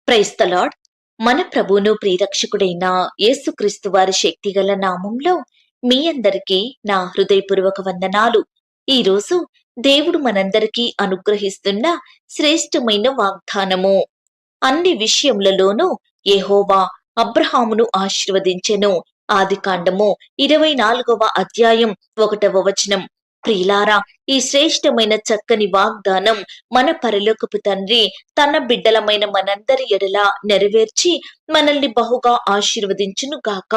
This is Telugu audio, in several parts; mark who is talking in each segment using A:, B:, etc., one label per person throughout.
A: Praise the lord. మన ప్రభువును ప్రియరక్షకుడైన యేసుక్రీస్తు వారి శక్తిగల నామంలో మీ అందరికీ నా హృదయపూర్వక వందనాలు. ఈరోజు దేవుడు మనందరికీ అనుగ్రహిస్తున్న శ్రేష్టమైన వాగ్దానము. అన్ని విషయములలోనూ యెహోవా అబ్రహామును ఆశీర్వదించెను. ఆదికాండము 24వ అధ్యాయం 1వ వచనం. ప్రియులారా, ఈ శ్రేష్టమైన చక్కని వాగ్దానం మన పరలోకపు తండ్రి తన బిడ్డలమైన మనందరి ఎడల నెరవేర్చి మనల్ని బహుగా ఆశీర్వదించును గాక.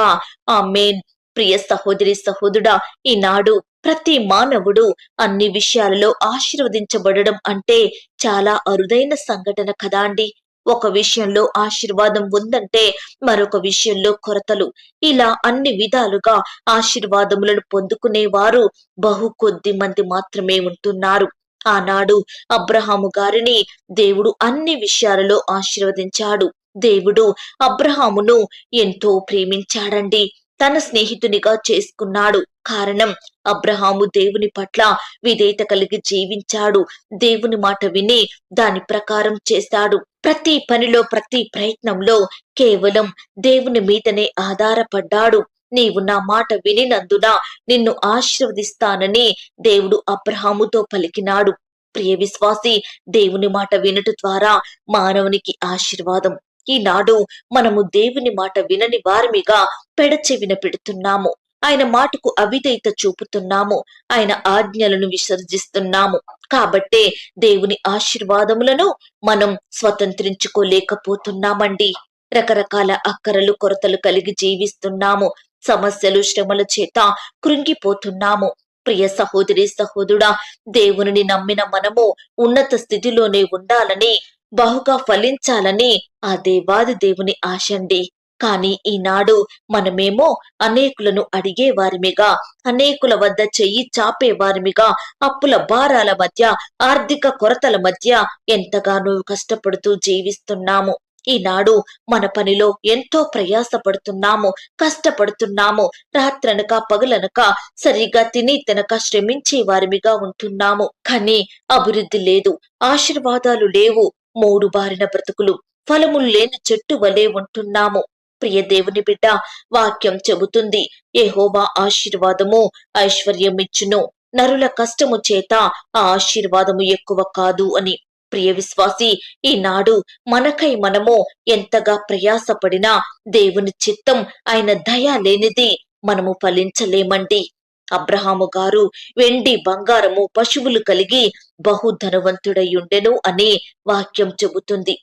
A: ఆమేన్. ప్రియ సహోదరి సహోదరుడా, ఈనాడు ప్రతి మానవుడు అన్ని విషయాలలో ఆశీర్వదించబడడం అంటే చాలా అరుదైన సంఘటన కదా అండి. ఒక విషయంలో ఆశీర్వాదం ఉందంటే మరొక విషయంలో కొరతలు, ఇలా అన్ని విధాలుగా ఆశీర్వాదములను పొందుకునేవారు బహు కొద్ది మంది మాత్రమే ఉంటున్నారు. ఆనాడు అబ్రహాము గారిని దేవుడు అన్ని విషయాలలో ఆశీర్వదించాడు. దేవుడు అబ్రహామును ఎంతో ప్రేమించాడండి. తన స్నేహితునిగా చేసుకున్నాడు. కారణం, అబ్రహాము దేవుని పట్ల విధేయత కలిగి జీవించాడు. దేవుని మాట విని దాని ప్రకారం చేశాడు. ప్రతి పనిలో, ప్రతి ప్రయత్నంలో కేవలం దేవుని మీదనే ఆధారపడ్డాడు. నీవు నా మాట వినినందున నిన్ను ఆశీర్వదిస్తానని దేవుడు అబ్రహాముతో పలికినాడు. ప్రియ విశ్వాసి, దేవుని మాట వినుట ద్వారా మానవునికి ఆశీర్వాదం. ఈనాడు మనము దేవుని మాట వినని వారిమిగా పెడచెవిన పెడుతున్నాము. ఆయన మాటకు అవిధేయత చూపుతున్నాము. ఆయన ఆజ్ఞలను విసర్జిస్తున్నాము. కాబట్టే దేవుని ఆశీర్వాదములను మనం స్వతంత్రించుకోలేకపోతున్నామండి. రకరకాల అక్కరలు, కొరతలు కలిగి జీవిస్తున్నాము. సమస్యలు, శ్రమల చేత కృంగిపోతున్నాము. ప్రియ సహోదరి సహోదరుడా, దేవుని నమ్మిన మనము ఉన్నత స్థితిలోనే ఉండాలని, బహుగా ఫలించాలని ఆ దేవాది దేవుని ఆశండి. కానీ ఈనాడు మనమేమో అనేకులను అడిగేవారిమిగా, అనేకుల వద్ద చెయ్యి చాపేవారిమిగా, అప్పుల భారాల మధ్య, ఆర్థిక కొరతల మధ్య ఎంతగానో కష్టపడుతూ జీవిస్తున్నాము. ఈనాడు మన పనిలో ఎంతో ప్రయాసపడుతున్నాము, కష్టపడుతున్నాము. రాత్రనక పగలనక సరిగా తిని తినక శ్రమించే వారిమిగా ఉంటున్నాము. కానీ అభివృద్ధి లేదు, ఆశీర్వాదాలు లేవు. మూడు బారిన బ్రతుకులు, ఫలములు లేని చెట్టు వలె ఉంటున్నాము. ప్రియ దేవుని బిడ్డ, వాక్యం చెబుతుంది, యెహోవా ఆశీర్వాదము ఐశ్వర్యమిచ్చును, నరుల కష్టము చేత ఆ ఆశీర్వాదము ఎక్కువ కాదు అని. ప్రియ విశ్వాసి, ఈనాడు మనకై మనము ఎంతగా ప్రయాసపడినా దేవుని చిత్తం, ఆయన దయ లేనిది మనము ఫలించలేమండి. అబ్రహాము గారు వెండి, బంగారము, పశువులు కలిగి బహుధనవంతుడయ్యుండెను అని వాక్యం చెబుతుంది.